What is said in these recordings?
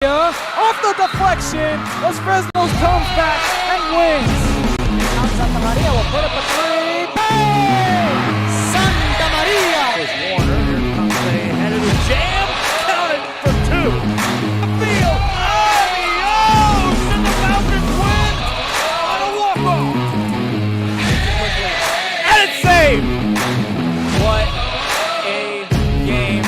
Off the deflection, Los Fresnos comes back and wins. Now Santa Maria will put up a three. Bang! Santa Maria! There's Warner. Here comes a headed jam. Counted for two. Field. Adios! And the Falcons win on a walk-off. And it's saved. What a game.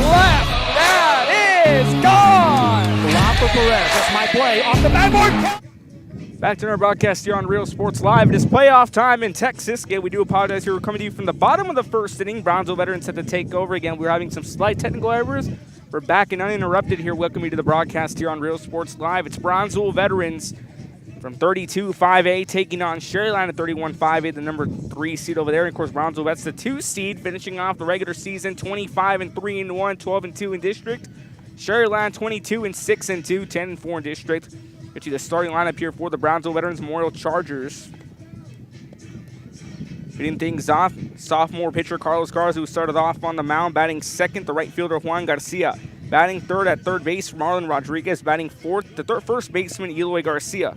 Left, that is gone! For Perez, that's my play off the backboard. Back to our broadcast here on Real Sports Live. It is playoff time in Texas. Again, we do apologize here. We're coming to you from the bottom of the first inning. Brownsville veterans had to take over. Again, we're having some slight technical errors. We're back and uninterrupted here. Welcome you to the broadcast here on Real Sports Live. It's Brownsville veterans from 32-5A taking on Sharyland at 31-5A, the number 3 seed over there. And of course, Brownsville, that's the 2 seed, finishing off the regular season 25-3-1, 12-2 in district. Sharyland 22-6-2, 10-4 in district. Get you the starting lineup here for the Brownsville Veterans Memorial Chargers. Leading things off, sophomore pitcher Carlos Garza, who started off on the mound, batting second, the right fielder Juan Garcia. Batting third at third base, Marlon Rodriguez. Batting fourth, the first baseman Eloy Garcia.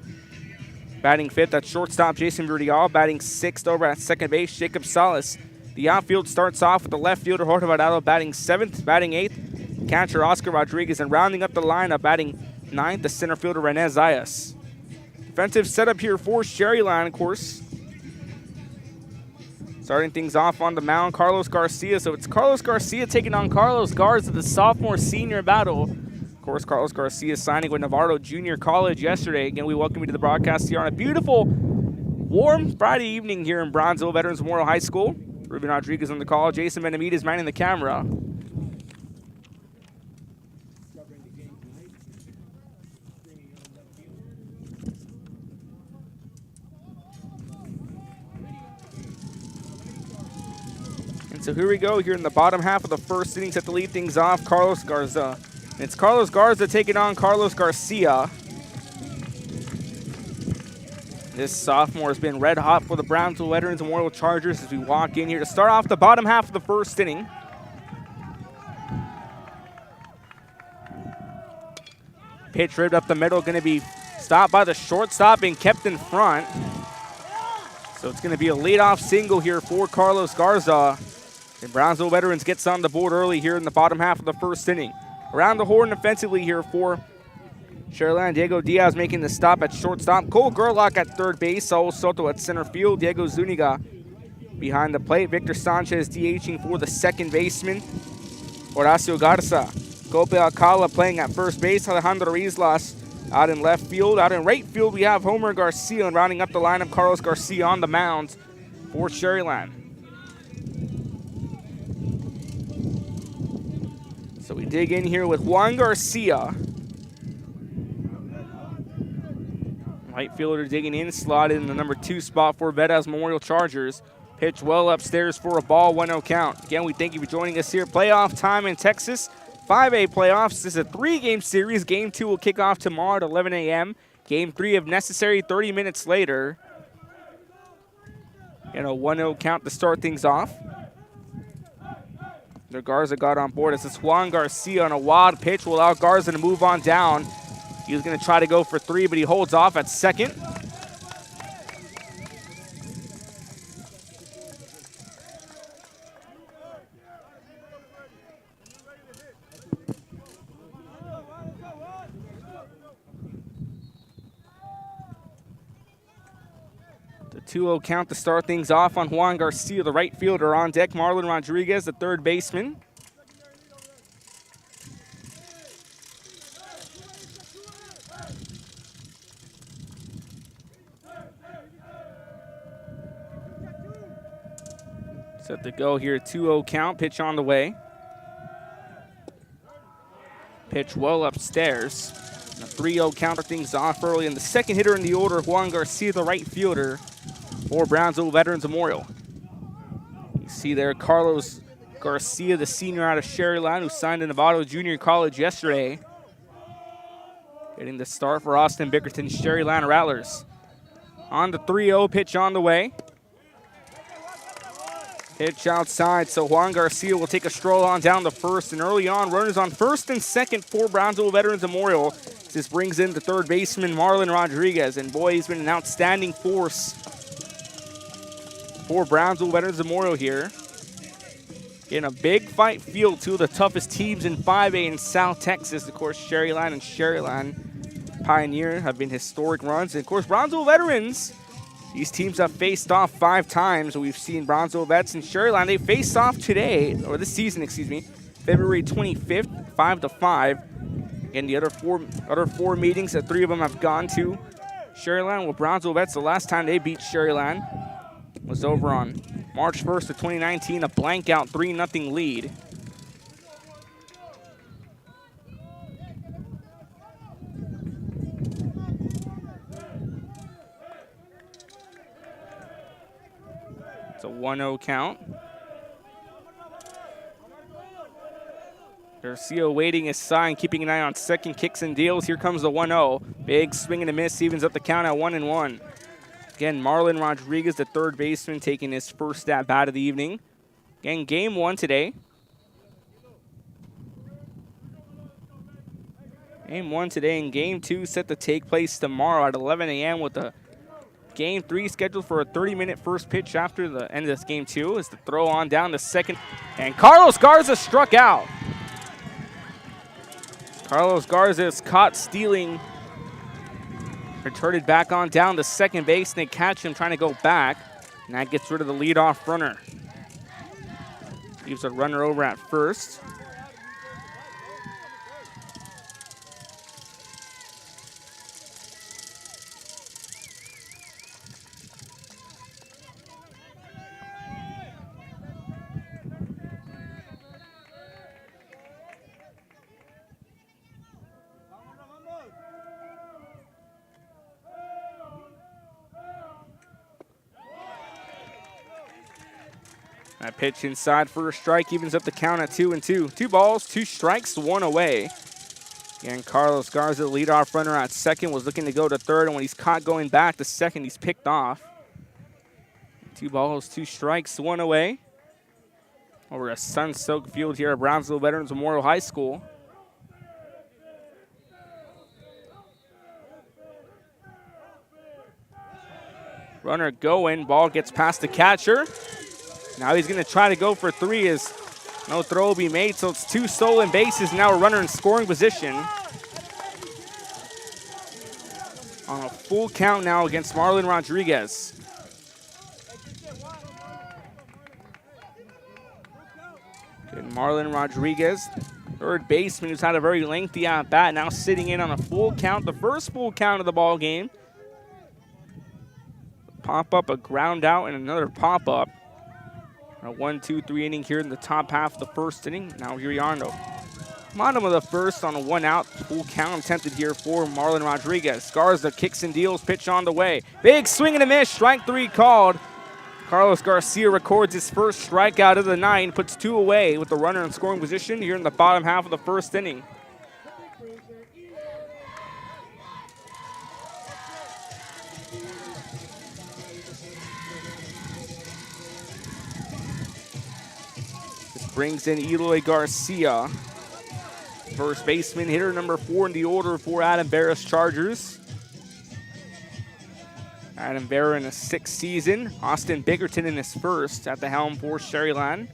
Batting fifth at shortstop, Jason Verdial. Batting sixth over at second base, Jacob Salas. The outfield starts off with the left fielder Jorge Varado batting seventh. Batting eighth, catcher Oscar Rodriguez. And rounding up the lineup, batting ninth, the center fielder Rene Zayas. Defensive setup here for Sharyland, of course. Starting things off on the mound, Carlos Garcia. So it's Carlos Garcia taking on Carlos Garza, the sophomore-senior battle. Of course, Carlos Garcia signing with Navarro Junior College yesterday. Again, we welcome you to the broadcast here on a beautiful, warm Friday evening here in Brownsville Veterans Memorial High School. Ruben Rodriguez on the call. Jason Benavidez manning the camera. And so here we go here in the bottom half of the first inning, set to lead things off, Carlos Garza. And it's Carlos Garza taking on Carlos Garcia. This sophomore has been red hot for the Brownsville Veterans Memorial Chargers as we walk in here to start off the bottom half of the first inning. Pitch ripped up the middle, going to be stopped by the shortstop and kept in front. So it's going to be a leadoff single here for Carlos Garza. And Brownsville Veterans gets on the board early here in the bottom half of the first inning. Around the horn offensively here for Sharyland, Diego Diaz making the stop at shortstop. Cole Gerlach at third base. Saul Soto at center field. Diego Zuniga behind the plate. Victor Sanchez DHing for the second baseman. Horacio Garza. Cope Alcala playing at first base. Alejandro Islas out in left field. Out in right field, we have Homer Garcia. And rounding up the lineup, Carlos Garcia on the mound for Sharyland. So we dig in here with Juan Garcia. Right fielder digging in, slotted in the number 2 spot for Vedas Memorial Chargers. Pitch well upstairs for a ball, 1-0 count. Again, we thank you for joining us here. Playoff time in Texas. 5A playoffs. This is a 3-game series. Game 2 will kick off tomorrow at 11 a.m. Game 3, if necessary, 30 minutes later. And a 1-0 count to start things off. Garza got on board. This is Juan Garcia on a wild pitch. Will allow Garza to move on down. He was going to try to go for 3, but he holds off at second. The 2-0 count to start things off on Juan Garcia, the right fielder. On deck, Marlon Rodriguez, the third baseman. Set to go here, 2-0 count, pitch on the way. Pitch well upstairs. And a 3-0 count things off early. And the second hitter in the order, Juan Garcia, the right fielder for Brownsville Veterans Memorial. You see there Carlos Garcia, the senior out of Sharyland, who signed to Navarro Junior College yesterday. Getting the start for Austin Bickerton's Sharyland Rattlers. On the 3-0, pitch on the way. Pitch outside, so Juan Garcia will take a stroll on down the first, and early on, runners on first and second for Brownsville Veterans Memorial. This brings in the third baseman, Marlon Rodriguez, and boy, he's been an outstanding force for Brownsville Veterans Memorial here. In a big fight field, two of the toughest teams in 5A in South Texas. Of course, Sharyland and Sharyland Pioneer have been historic runs. And of course, Brownsville Veterans, these teams have faced off 5 times. We've seen Brownsville Vets and Sharyland. They faced off today, or this season, excuse me, February 25th, 5-5. Again, the other four meetings that 3 of them have gone to Sharyland. Well, Brownsville Vets, the last time they beat Sharyland was over on March 1st of 2019, a blank out 3-0 lead. It's a 1-0 count. Garcia waiting his sign, keeping an eye on second, kicks and deals. Here comes the 1-0. Big swing and a miss, evens up the count at 1-1. Again, Marlon Rodriguez, the third baseman, taking his first at bat of the evening. Again, game 1 today. Game 1 today, and game 2 set to take place tomorrow at 11 a.m. with the game 3 scheduled for a 30-minute first pitch after the end of this game 2 is the throw on down to second. And Carlos Garza struck out. Carlos Garza is caught stealing. Returned it back on down to second base, and they catch him trying to go back. And that gets rid of the leadoff runner. Leaves a runner over at first. That pitch inside for a strike evens up the count at 2-2. 2 balls, 2 strikes, 1 away. Again, Carlos Garza, the leadoff runner at second, was looking to go to third, and when he's caught going back to second, he's picked off. 2 balls, 2 strikes, 1 away. Over a sun-soaked field here at Brownsville Veterans Memorial High School. Runner going, ball gets past the catcher. Now he's going to try to go for 3 as no throw will be made, so it's 2 stolen bases. Now a runner in scoring position. On a full count now against Marlon Rodriguez. Good Marlon Rodriguez, third baseman who's had a very lengthy at-bat, now sitting in on a full count, the first full count of the ball game. Pop-up, a ground out, and another pop-up. A 1-2-3 inning here in the top half of the first inning. Now here we are in the bottom of the first on a 1-out. Full count attempted here for Marlon Rodriguez. Garza kicks and deals, pitch on the way. Big swing and a miss, strike 3 called. Carlos Garcia records his first strikeout of the night, puts 2 away with the runner in scoring position here in the bottom half of the first inning. Brings in Eloy Garcia, first baseman, hitter number 4 in the order for Adam Barra's Chargers. Adam Barra in his 6th season. Austin Bickerton in his 1st at the helm for Sharyland.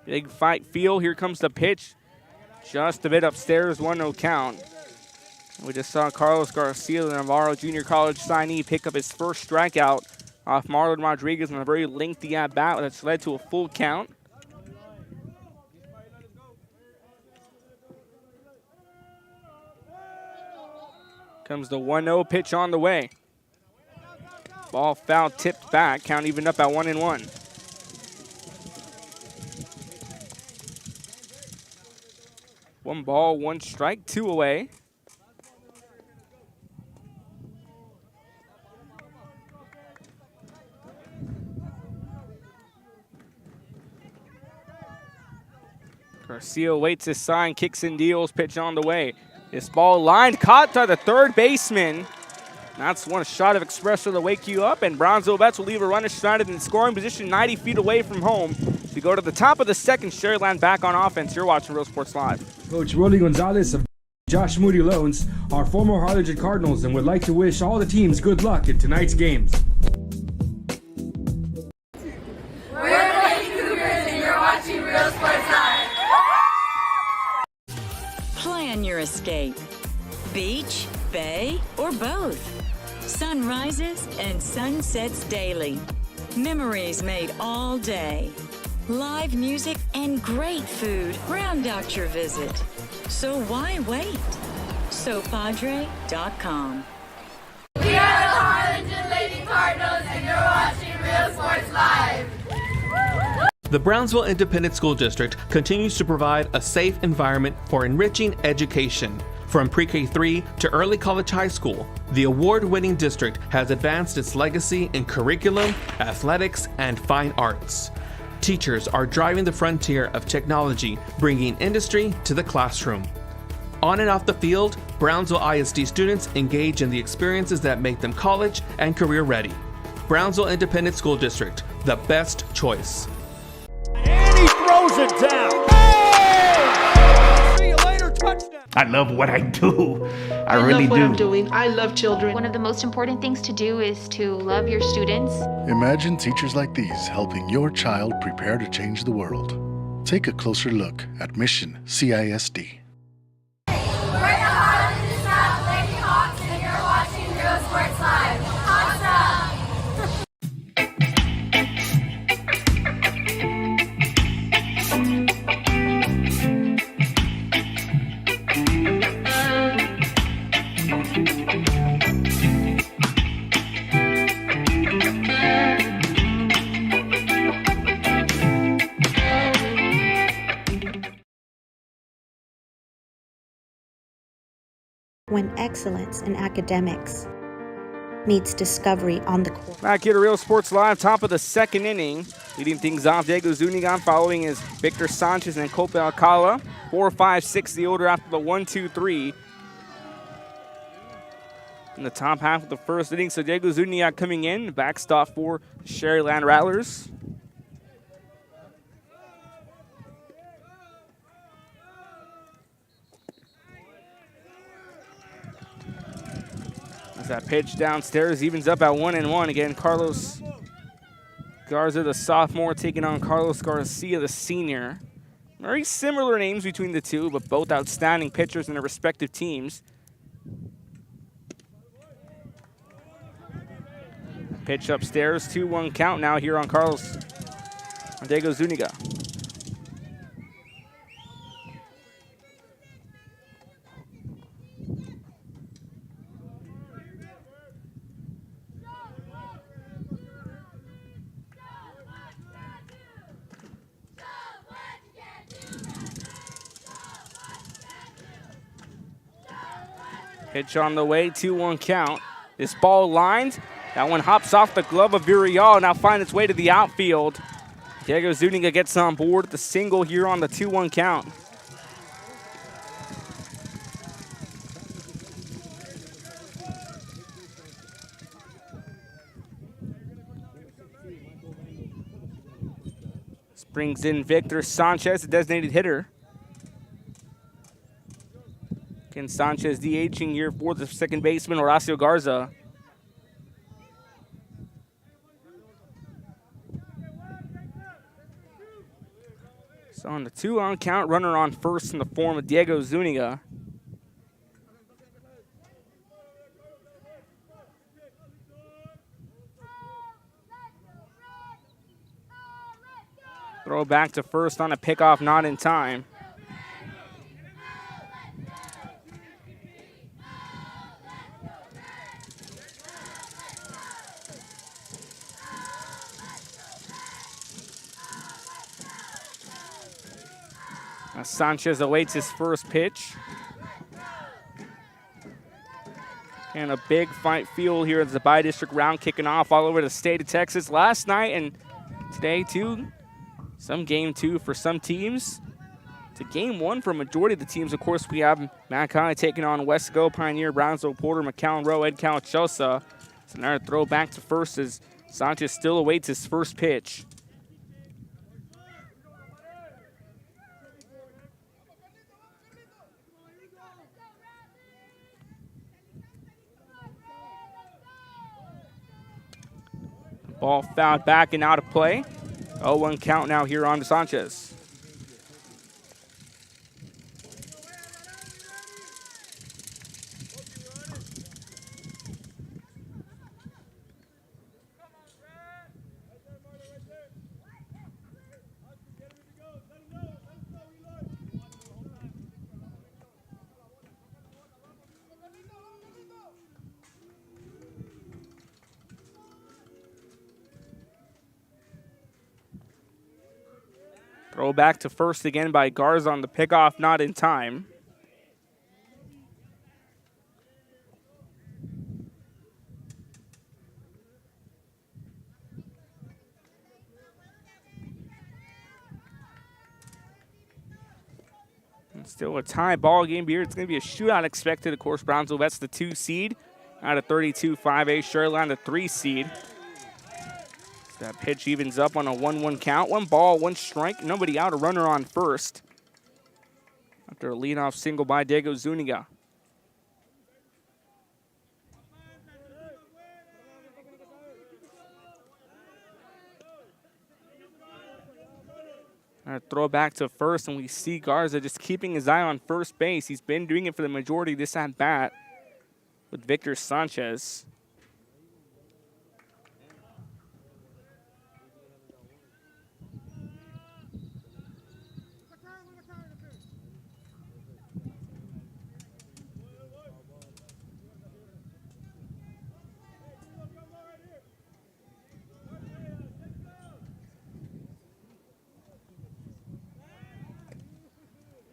Big fight feel. Here comes the pitch. Just a bit upstairs, 1-0 count. We just saw Carlos Garcia, the Navarro Junior College signee, pick up his first strikeout off Marlon Rodriguez on a very lengthy at-bat that's led to a full count. Comes the 1-0 pitch on the way. Ball foul tipped back, count even up at 1-1. One ball, 1 strike, 2 away. Garcia waits his sign, kicks and deals, pitch on the way. This ball lined, caught by the third baseman. That's one shot of espresso to wake you up, and Brownsville Vets will leave a runner stranded in scoring position 90 feet away from home. We go to the top of the second, Sharyland back on offense. You're watching Real Sports Live. Coach Rolly Gonzalez of Josh Moody Loans are former Harlingen Cardinals and would like to wish all the teams good luck in tonight's games. We're the Lady Cougars and you're watching Real Sports Live. Plan your escape. Beach, bay, or both. Sunrises and sunsets daily. Memories made all day. Live music and great food round out your visit. So why wait? SoPadre.com. We are the Harlingen Lady Cardinals and you're watching Real Sports Live. The Brownsville Independent School District continues to provide a safe environment for enriching education. From pre-K3 to early college high school, the award-winning district has advanced its legacy in curriculum, athletics, and fine arts. Teachers are driving the frontier of technology, bringing industry to the classroom. On and off the field, Brownsville ISD students engage in the experiences that make them college and career ready. Brownsville Independent School District, the best choice. And he throws it down. Hey! See you later, touchdown. I love what I do. I really love what do. I'm doing. I love children. One of the most important things to do is to love your students. Imagine teachers like these helping your child prepare to change the world. Take a closer look at Mission CISD. We're the Harlingen South Lady Hawks and you're watching Real Sports Live. Awesome! When excellence in academics meets discovery on the court. Back here to Real Sports Live, top of the second inning. Leading things off, Diego Zuniga following is Victor Sanchez and Cope Alcala. 4-5-6 the order after the 1-2-3. In the top half of the first inning, so Diego Zuniga coming in, backstop for Sharyland Rattlers. As that pitch downstairs evens up at 1-1. Again, Carlos Garza, the sophomore, taking on Carlos Garcia, the senior. Very similar names between the two, but both outstanding pitchers in their respective teams. Pitch upstairs, 2-1 count now here on Diego Zuniga. Pitch on the way, 2-1 count. This ball lined. That one hops off the glove of Villarreal, now finds its way to the outfield. Diego Zuniga gets on board with the single here on the 2-1 count. This brings in Victor Sanchez, the designated hitter. Again, Sanchez DHing here for the second baseman, Horacio Garza. So on the 2-on count, runner on first in the form of Diego Zuniga. Throw back to first on a pickoff, not in time. Sanchez awaits his first pitch. And a big fight field here at the bi-district round kicking off all over the state of Texas last night and today too. Some game two for some teams. So game one for a majority of the teams. Of course, we have Mankind taking on Wesco, Pioneer, Brownsville, Porter, McAllen, Rowe, Ed Calachosa. So now a throw back to first as Sanchez still awaits his first pitch. Ball fouled back and out of play. 0-1 count now here on to Sanchez. Throw back to first again by Garza on the pickoff, not in time. And still a tie ball game here. It's going to be a shootout expected. Of course, Brownsville, that's the 2 seed. Out of 32-5A, Sharyland, the 3 seed. That pitch evens up on a 1-1 count. 1 ball, 1 strike. Nobody out. A runner on first. After a leadoff single by Diego Zuniga. Throw back to first, and we see Garza just keeping his eye on first base. He's been doing it for the majority of this at-bat with Victor Sanchez.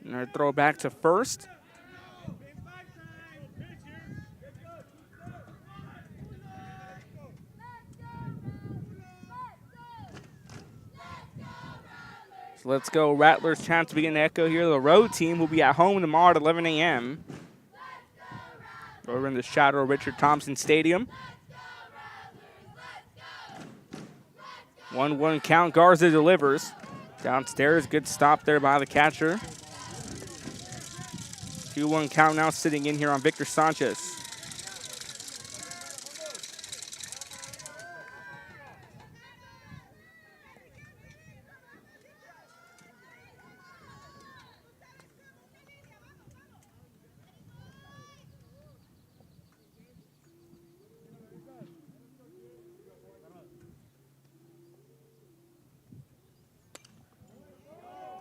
Another throw back to first. So let's go Rattlers. Chance to begin to echo here. The road team will be at home tomorrow at 11 a.m. Over in the shadow of Richard Thompson Stadium. 1-1 count. Garza delivers. Downstairs, good stop there by the catcher. 2-1 count now sitting in here on Victor Sanchez.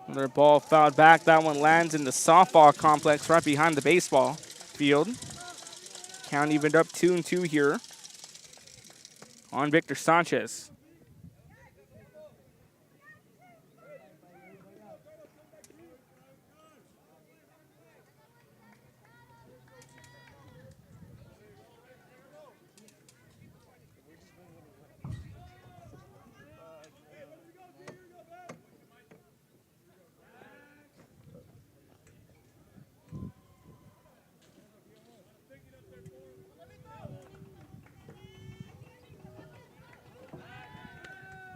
Another ball fouled back. That one lands in the softball complex right behind the baseball field. Count evened up 2-2 here on Victor Sanchez.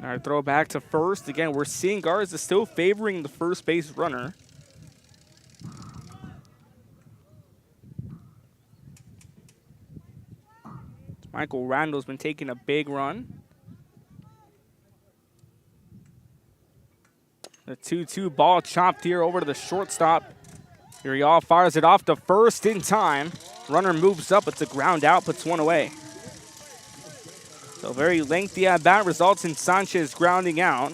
Our throw back to first. Again, we're seeing Garza still favoring the first base runner. Michael Randall's been taking a big run. The 2-2 ball chopped here over to the shortstop. Here he all fires it off to first in time. Runner moves up. It's a ground out, puts one away. So very lengthy at bat results in Sanchez grounding out.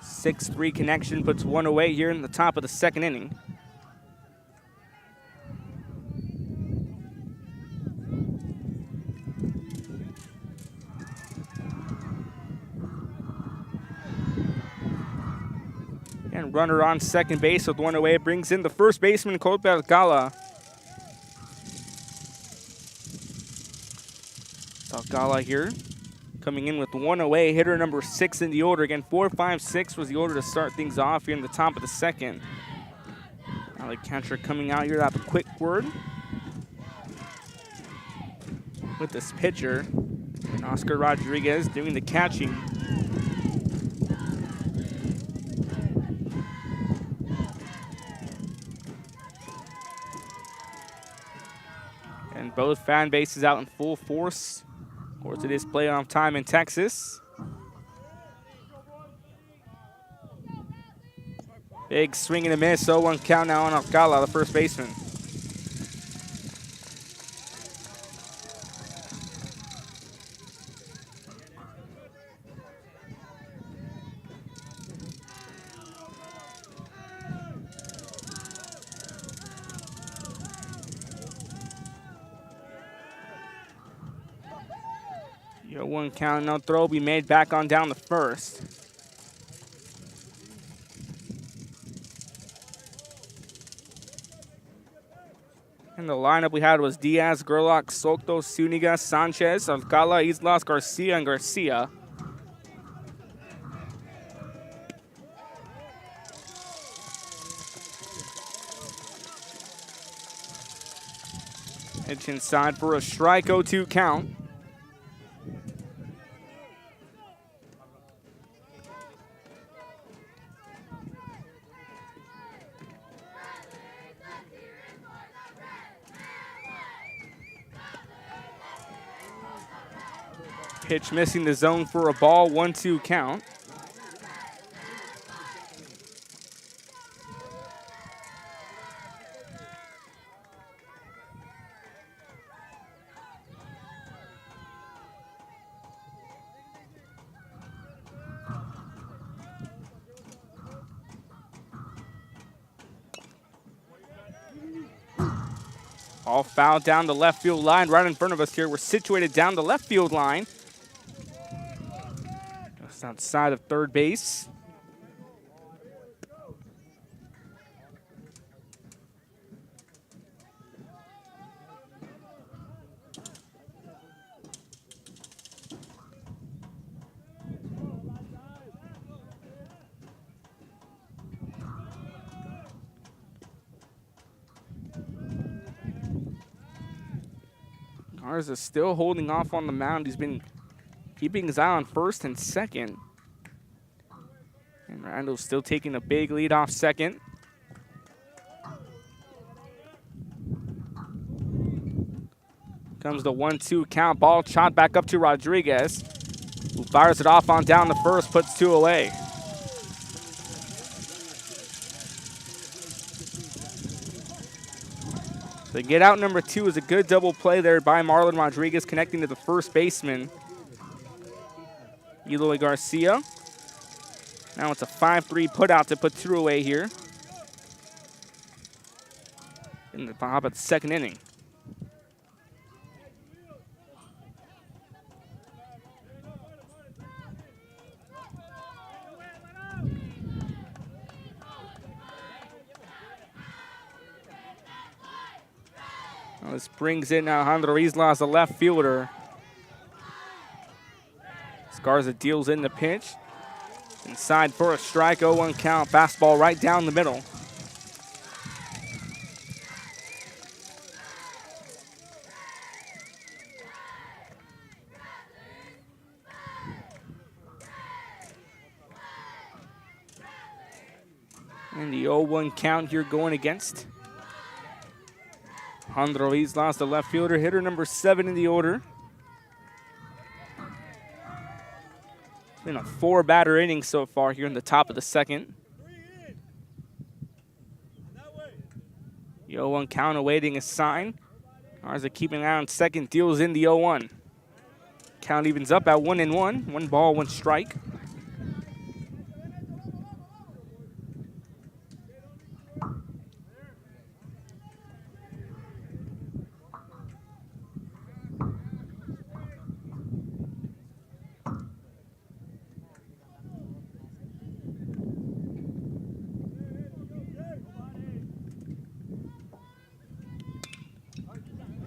Six-3 connection puts one away here in the top of the second inning. And runner on second base with one away. It brings in the first baseman, Colbert Gala. Gala here Coming in with 1 away, hitter number 6 in the order. Again, 4, 5, 6 was the order to start things off here in the top of the second. Now the catcher coming out here to have a quick word with this pitcher. And Oscar Rodriguez doing the catching. And both fan bases out in full force. Of course, it is playoff time in Texas. Big swing and a miss, 0-1 count now on Alcala, the first baseman. One count, no throw will be made back on down the first. And the lineup we had was Diaz, Gerlach, Soto, Zuniga, Sanchez, Alcala, Islas, Garcia, and Garcia. Pitch inside for a strike, 0-2 count. Pitch missing the zone for a ball, 1-2 count. All fouled down the left field line right in front of us here. We're situated down the left field line. Just outside of third base. Garza still holding off on the mound. He's been keeping his eye on first and second. And Randall's still taking a big lead off second. Comes the 1-2 count. Ball shot back up to Rodriguez, who fires it off on down the first, puts 2 away. The get out number 2 is a good double play there by Marlon Rodriguez, connecting to the first baseman, Eloy Garcia. Now it's a 5-3 put out to put 2 away here in the top of the second inning. Well, this brings in Alejandro Islas, the left fielder. Garza deals in the pitch. Inside for a strike, 0-1 count. Fastball right down the middle. And the 0-1 count here going against Alejandro Islas, the left fielder, hitter number 7 in the order. Been a 4-batter inning so far here in the top of the second. The 0-1 count awaiting a sign. Garza keeping an eye on second, deals in the 0-1. Count evens up at 1-1. 1 ball, 1 strike.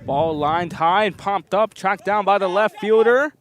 Ball lined high and pumped up, tracked down by the left fielder.